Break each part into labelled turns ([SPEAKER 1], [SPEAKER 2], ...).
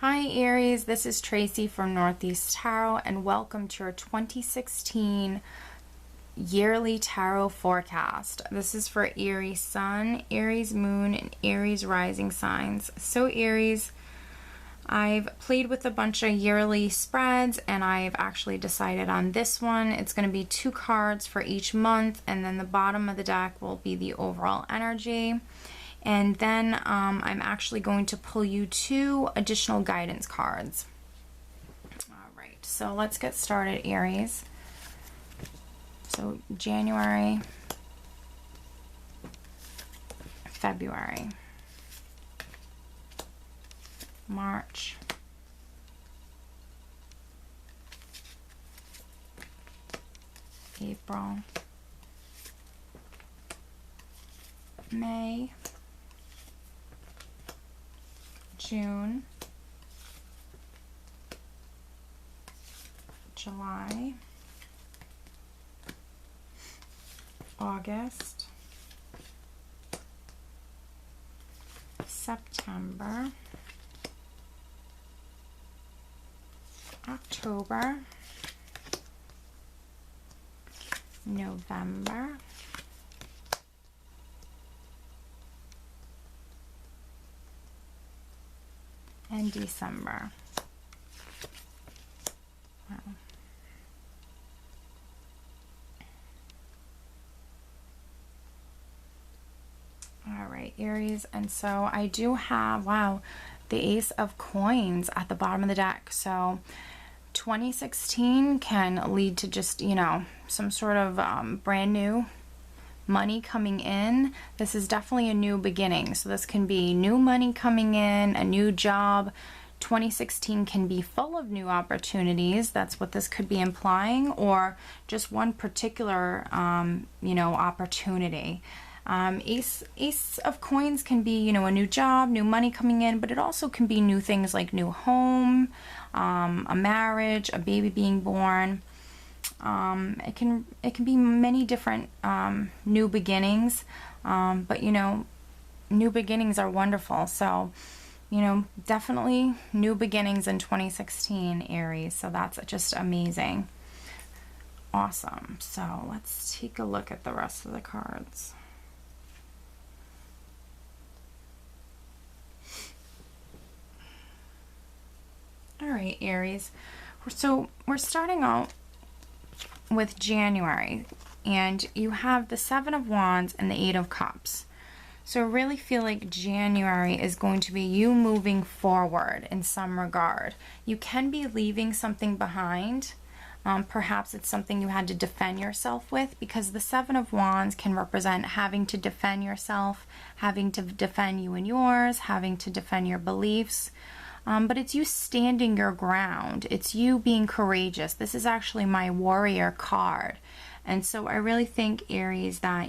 [SPEAKER 1] Hi Aries, this is Tracy from Northeast Tarot and welcome to your 2016 yearly tarot forecast. This is for Aries Sun, Aries Moon, and Aries Rising signs. So Aries, I've played with a bunch of yearly spreads and I've actually decided on this one. It's going to be 2 cards for each month, and then the bottom of the deck will be the overall energy. And then I'm actually going to pull you 2 additional guidance cards. All right, so let's get started, Aries. So January, February, March, April, May, June, July, August, September, October, November, and December. Wow. All right, Aries, and so I do have, wow, the Ace of Coins at the bottom of the deck. So 2016 can lead to just, some sort of brand new money coming in. This is definitely a new beginning. So this can be new money coming in, a new job. 2016 can be full of new opportunities. That's what this could be implying, or just one particular, opportunity. Ace of Coins can be, a new job, new money coming in, but it also can be new things like new home, a marriage, a baby being born. It can be many different new beginnings, but new beginnings are wonderful. So definitely new beginnings in 2016, Aries. So that's just amazing. Awesome. So let's take a look at the rest of the cards. All right, Aries. So we're starting out with January, and you have the 7 of Wands and the 8 of Cups. So I really feel like January is going to be you moving forward in some regard. You can be leaving something behind. Perhaps it's something you had to defend yourself with, because the 7 of Wands can represent having to defend yourself, having to defend you and yours, having to defend your beliefs. But it's you standing your ground. It's you being courageous. This is actually my warrior card. And so I really think, Aries, that,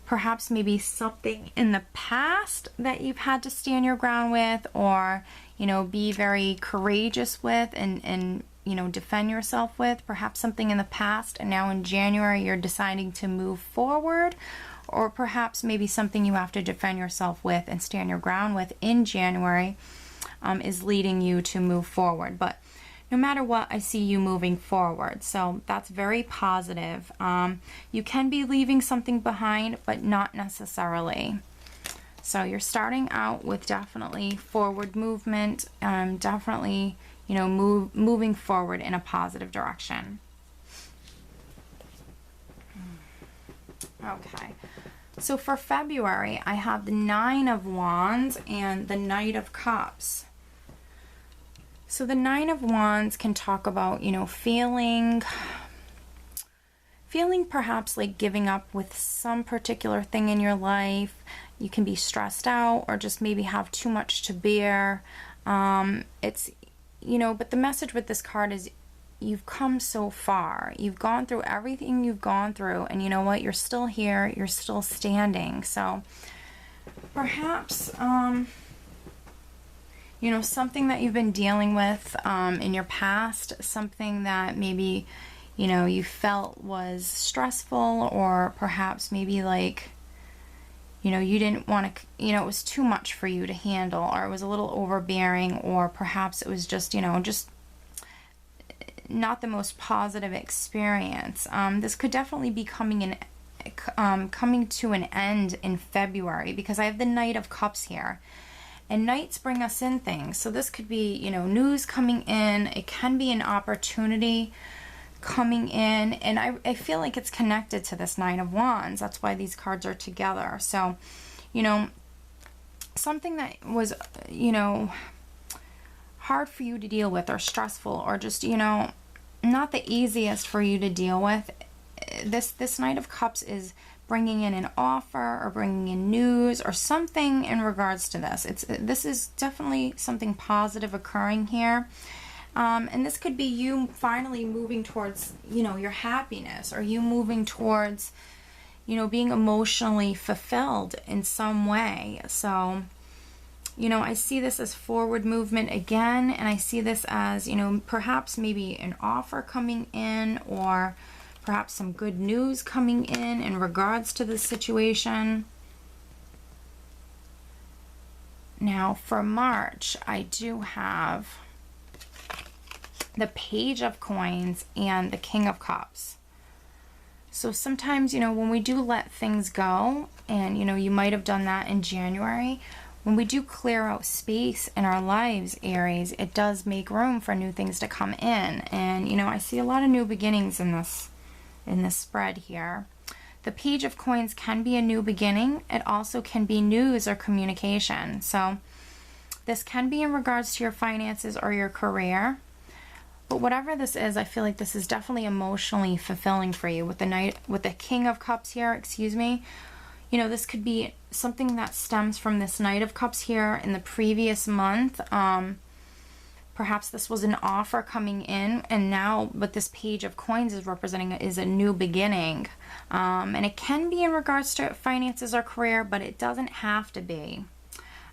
[SPEAKER 1] perhaps maybe something in the past that you've had to stand your ground with, or, be very courageous with and defend yourself with. Perhaps something in the past, and now in January you're deciding to move forward. Or perhaps maybe something you have to defend yourself with and stand your ground with in January is leading you to move forward. But no matter what, I see you moving forward. So that's very positive. You can be leaving something behind, but not necessarily. So you're starting out with definitely forward movement, definitely, moving forward in a positive direction. Okay. So for February, I have the 9 of Wands and the Knight of Cups. So the 9 of Wands can talk about, feeling perhaps like giving up with some particular thing in your life. You can be stressed out or just maybe have too much to bear. But the message with this card is you've come so far. You've gone through everything you've gone through, and you know what? You're still here. You're still standing. So perhaps, something that you've been dealing with in your past, something that maybe, you felt was stressful, or perhaps maybe like, you know, you didn't want to, you know, it was too much for you to handle, or it was a little overbearing, or perhaps it was just, you know, just not the most positive experience. This could definitely be coming to an end in February, because I have the Knight of Cups here. And nights bring us in things. So this could be, you know, news coming in. It can be an opportunity coming in. And I feel like it's connected to this Nine of Wands. That's why these cards are together. So, you know, something that was, you know, hard for you to deal with, or stressful, or just, you know, not the easiest for you to deal with. This Knight of Cups is bringing in an offer, or bringing in news, or something in regards to this. This is definitely something positive occurring here. And this could be you finally moving towards, you know, your happiness, or you moving towards, you know, being emotionally fulfilled in some way. So, you know, I see this as forward movement again, and I see this as, you know, perhaps maybe an offer coming in, or perhaps some good news coming in regards to the situation. Now for March, I do have the Page of Coins and the King of Cups. So sometimes, you know, when we do let things go, and, you know, you might have done that in January, when we do clear out space in our lives, Aries, it does make room for new things to come in. And, you know, I see a lot of new beginnings in this spread here. The Page of Coins can be a new beginning. It also can be news or communication. So this can be in regards to your finances or your career. But whatever this is, I feel like this is definitely emotionally fulfilling for you. With the King of Cups here, excuse me. You know, this could be something that stems from this Knight of Cups here in the previous month. Perhaps this was an offer coming in, and now what this Page of Coins is representing is a new beginning. And it can be in regards to finances or career, but it doesn't have to be.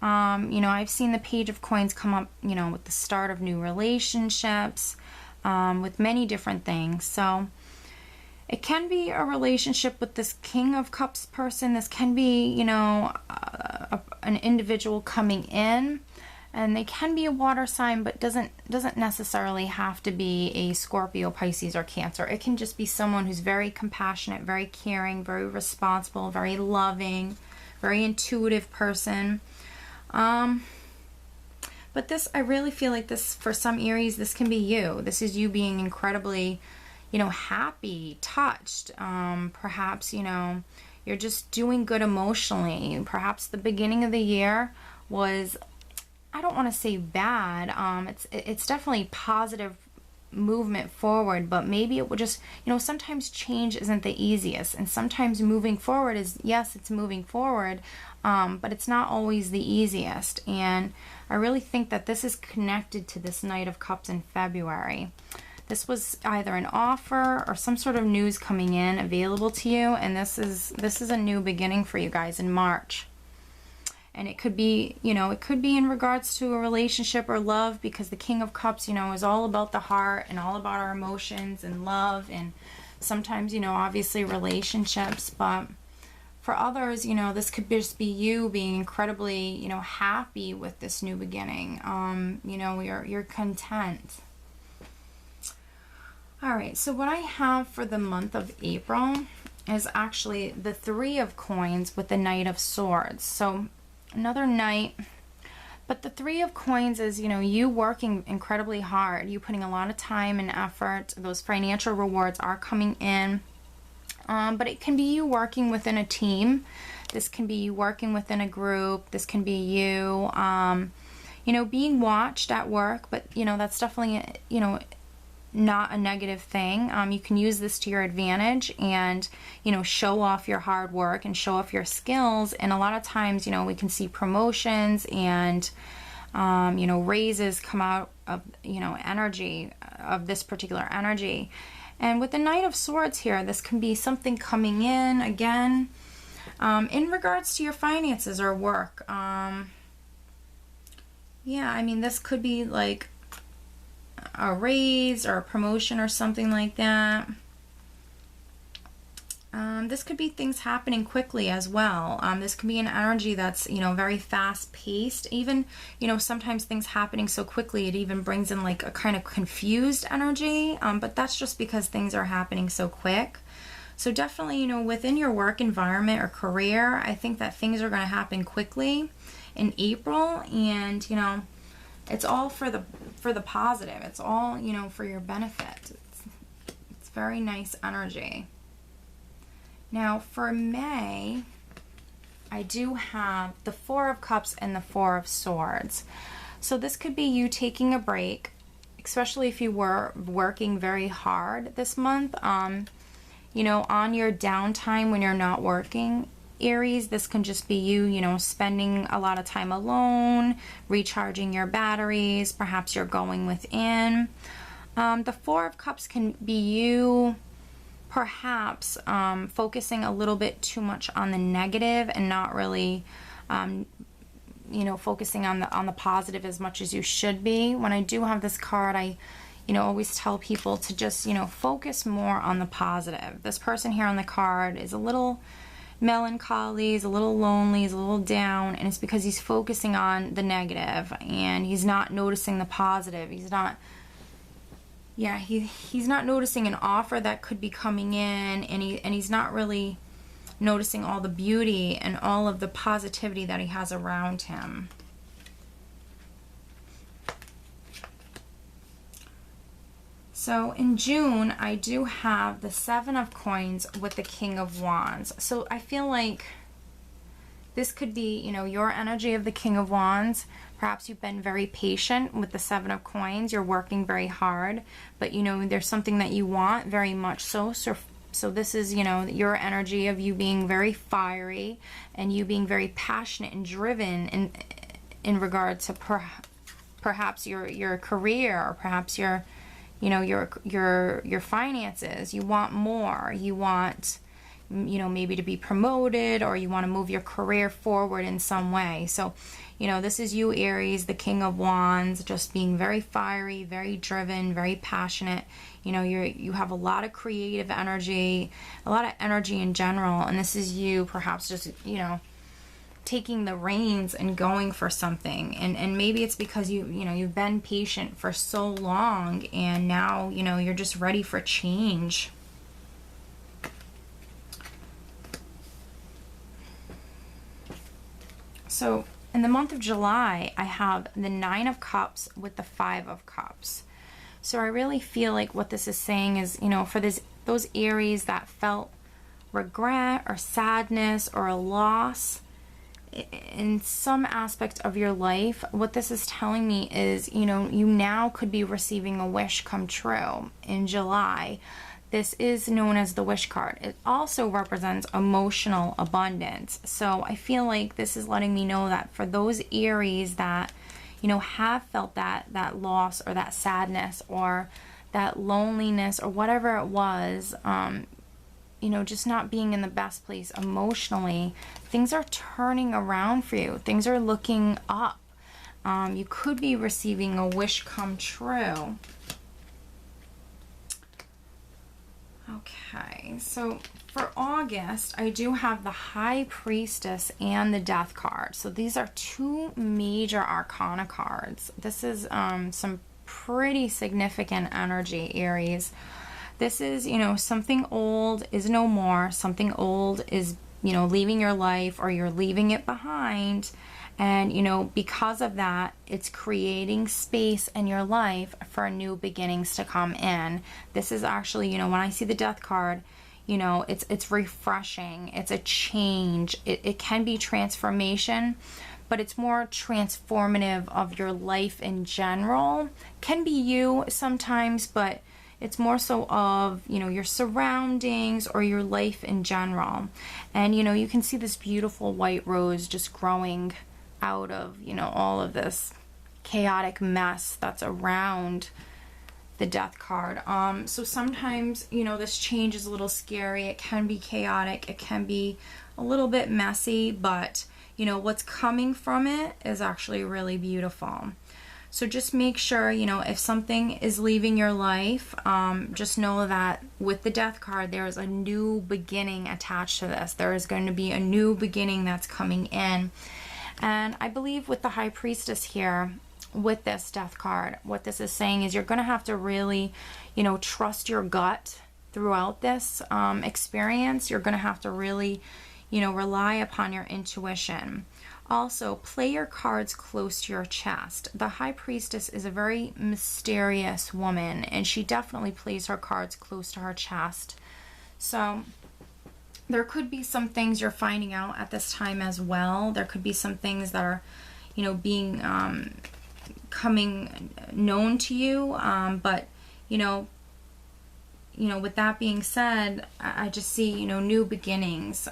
[SPEAKER 1] You know, I've seen the Page of Coins come up, you know, with the start of new relationships, with many different things. So it can be a relationship with this King of Cups person. This can be, you know, an individual coming in. And they can be a water sign, but doesn't necessarily have to be a Scorpio, Pisces, or Cancer. It can just be someone who's very compassionate, very caring, very responsible, very loving, very intuitive person. But this, I really feel like this, for some Aries, this can be you. This is you being incredibly, you know, happy, touched. Perhaps, you know, you're just doing good emotionally. Perhaps the beginning of the year was, I don't want to say bad. It's definitely positive movement forward, but maybe it would just, you know, sometimes change isn't the easiest, and sometimes moving forward is, yes, it's moving forward, but it's not always the easiest. And I really think that this is connected to this Knight of Cups in February. This was either an offer or some sort of news coming in available to you, and this is a new beginning for you guys in March. And it could be, you know, it could be in regards to a relationship or love, because the King of Cups, you know, is all about the heart and all about our emotions and love, and sometimes, you know, obviously relationships. But for others, you know, this could just be you being incredibly, you know, happy with this new beginning. You know, you're content. All right, so what I have for the month of April is actually the Three of Coins with the Knight of Swords. So another knight, but the Three of Coins is, you know, you working incredibly hard, you putting a lot of time and effort. Those financial rewards are coming in, but it can be you working within a team. This can be you working within a group. This can be you, you know, being watched at work, but, you know, that's definitely, you know, not a negative thing. You can use this to your advantage and, you know, show off your hard work and show off your skills. And a lot of times, you know, we can see promotions and, you know, raises come out of, you know, energy, of this particular energy. And with the Knight of Swords here, this can be something coming in again, in regards to your finances or work. Yeah, I mean, this could be like a raise or a promotion or something like that. This could be things happening quickly as well. This could be an energy that's, very fast paced. Even, sometimes things happening so quickly, it even brings in like a kind of confused energy. But that's just because things are happening so quick. So definitely, within your work environment or career, I think that things are going to happen quickly in April, and, it's all for the positive. It's all, for your benefit. It's very nice energy. Now for May, I do have the Four of Cups and the Four of Swords. So this could be you taking a break, especially if you were working very hard this month. On your downtime when you're not working, Aries, this can just be you, spending a lot of time alone, recharging your batteries. Perhaps you're going within. The Four of Cups can be you perhaps focusing a little bit too much on the negative and not really focusing on the positive as much as you should be. When I do have this card, I always tell people to just focus more on the positive. This person here on the card is a little melancholy, he's a little lonely, he's a little down, and it's because he's focusing on the negative and he's not noticing the positive. He's not noticing an offer that could be coming in, and he's not really noticing all the beauty and all of the positivity that he has around him. So in June, I do have the Seven of Coins with the King of Wands. So I feel like this could be, your energy of the King of Wands. Perhaps you've been very patient with the Seven of Coins. You're working very hard, but there's something that you want very much so. So this is, your energy of you being very fiery and you being very passionate and driven in regard to perhaps your career, or perhaps your finances. You want more. You want, maybe to be promoted, or you want to move your career forward in some way. So, this is you, Aries, the King of Wands, just being very fiery, very driven, very passionate. You have a lot of creative energy, a lot of energy in general, and this is you perhaps just, taking the reins and going for something. And maybe it's because you've been patient for so long, and now, you're just ready for change. So in the month of July, I have the Nine of Cups with the Five of Cups. So I really feel like what this is saying is, for those Aries that felt regret or sadness or a loss in some aspect of your life, what this is telling me is, you now could be receiving a wish come true in July. This is known as the wish card. It also represents emotional abundance. So I feel like this is letting me know that for those Aries that, have felt that loss or that sadness or that loneliness or whatever it was, just not being in the best place emotionally, things are turning around for you. Things are looking up. You could be receiving a wish come true. Okay, so for August, I do have the High Priestess and the Death card. So these are two major arcana cards. This is some pretty significant energy, Aries. This is, something old is no more. Something old is, leaving your life, or you're leaving it behind. And, because of that, it's creating space in your life for new beginnings to come in. This is actually, when I see the Death card, it's refreshing. It's a change. It can be transformation, but it's more transformative of your life in general. Can be you sometimes, but it's more so of, your surroundings or your life in general. And, you can see this beautiful white rose just growing out of, all of this chaotic mess that's around the Death card. So sometimes, this change is a little scary. It can be chaotic. It can be a little bit messy, but, what's coming from it is actually really beautiful. So just make sure, you know, if something is leaving your life, just know that with the Death card, there is a new beginning attached to this. There is going to be a new beginning that's coming in. And I believe with the High Priestess here, with this Death card, what this is saying is you're going to have to really, you know, trust your gut throughout this experience. You're going to have to really, you know, rely upon your intuition. Also, play your cards close to your chest. The High Priestess is a very mysterious woman, and she definitely plays her cards close to her chest. So there could be some things you're finding out at this time as well. There could be some things that are, you know, being coming known to you. But you know, with that being said, I just see, you know, new beginnings.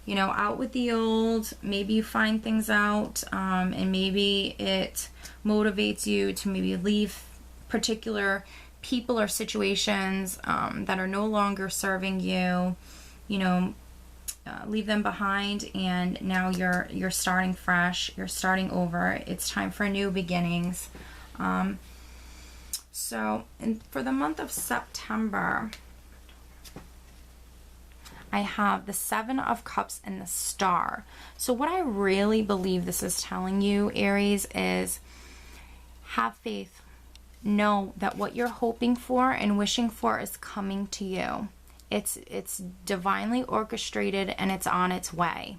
[SPEAKER 1] You know, out with the old. Maybe you find things out, and maybe it motivates you to maybe leave particular people or situations that are no longer serving you. You know, leave them behind, and now you're starting fresh. You're starting over. It's time for new beginnings. So, and for the month of September, I have the Seven of Cups and the Star. So what I really believe this is telling you, Aries, is have faith. Know that what you're hoping for and wishing for is coming to you. It's divinely orchestrated and it's on its way.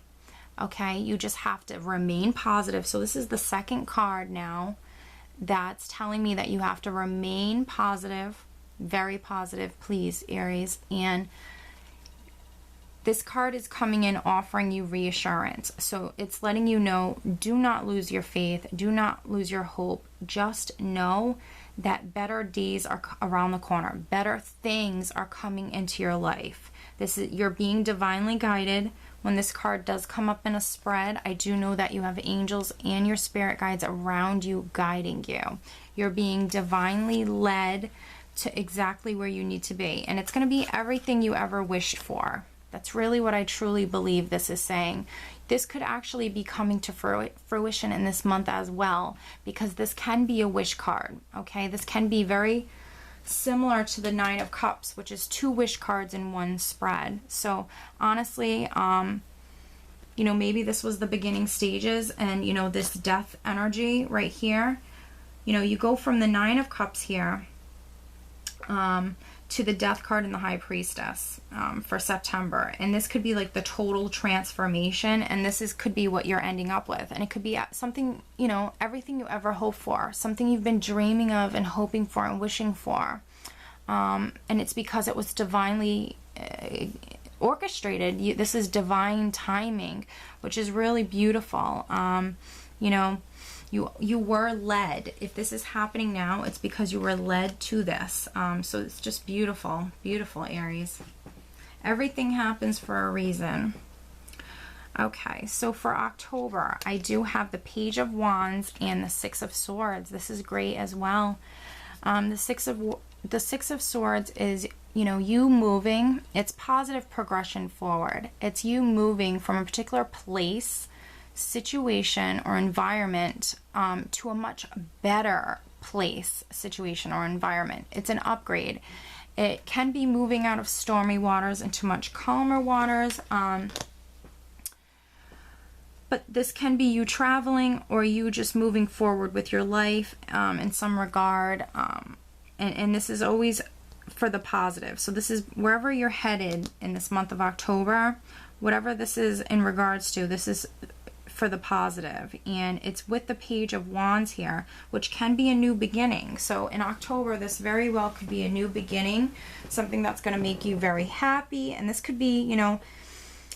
[SPEAKER 1] Okay, you just have to remain positive. So this is the second card now that's telling me that you have to remain positive, very positive, please, Aries. And this card is coming in offering you reassurance. So it's letting you know, do not lose your faith, do not lose your hope. Just know that better days are around the corner. Better things are coming into your life. You're being divinely guided. When this card does come up in a spread, I do know that you have angels and your spirit guides around you guiding you. You're being divinely led to exactly where you need to be. And it's going to be everything you ever wished for. That's really what I truly believe this is saying. This could actually be coming to fruition in this month as well, because this can be a wish card, okay? This can be very similar to the Nine of Cups, which is 2 wish cards in one spread. So honestly, you know, maybe this was the beginning stages, and you know, this death energy right here, you know, you go from the Nine of Cups here to the Death card and the High Priestess for September. And this could be like the total transformation, and this could be what you're ending up with. And it could be something, you know, everything you ever hope for, something you've been dreaming of and hoping for and wishing for. And it's because it was divinely orchestrated. This is divine timing, which is really beautiful. You know, you were led. If this is happening now, it's because you were led to this. So it's just beautiful, beautiful, Aries. Everything happens for a reason. Okay, so for October, I do have the Page of Wands and the Six of Swords. This is great as well. The Six of Swords is, you know, you moving. It's positive progression forward. It's you moving from a particular place, situation, or environment to a much better place, situation, or environment. It's an upgrade. It can be moving out of stormy waters into much calmer waters. But this can be you traveling or you just moving forward with your life in some regard. And this is always for the positive. So this is wherever you're headed in this month of October, whatever this is in regards to, this is for the positive. And it's with the Page of Wands here, which can be a new beginning. So in October, this very well could be a new beginning, something that's going to make you very happy. And this could be, you know,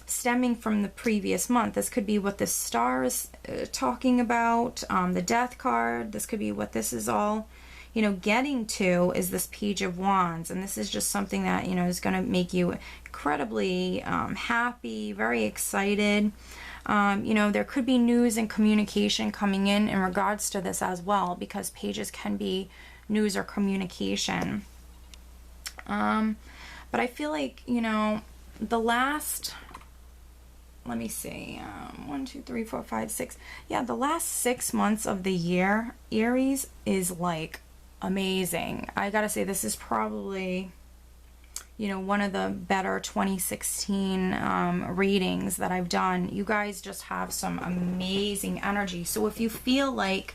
[SPEAKER 1] stemming from the previous month. This could be what this star is talking about, the Death card. This could be what this is all, you know, getting to, is this Page of Wands. And this is just something that, you know, is going to make you incredibly happy, very excited. You know, there could be news and communication coming in regards to this as well, because pages can be news or communication. But I feel like, you know, the last let me see, 1, 2, 3, 4, 5, 6. Yeah, the last 6 months of the year, Aries, is like amazing. I gotta say, this is probably, you know, one of the better 2016 readings that I've done. You guys just have some amazing energy. So if you feel like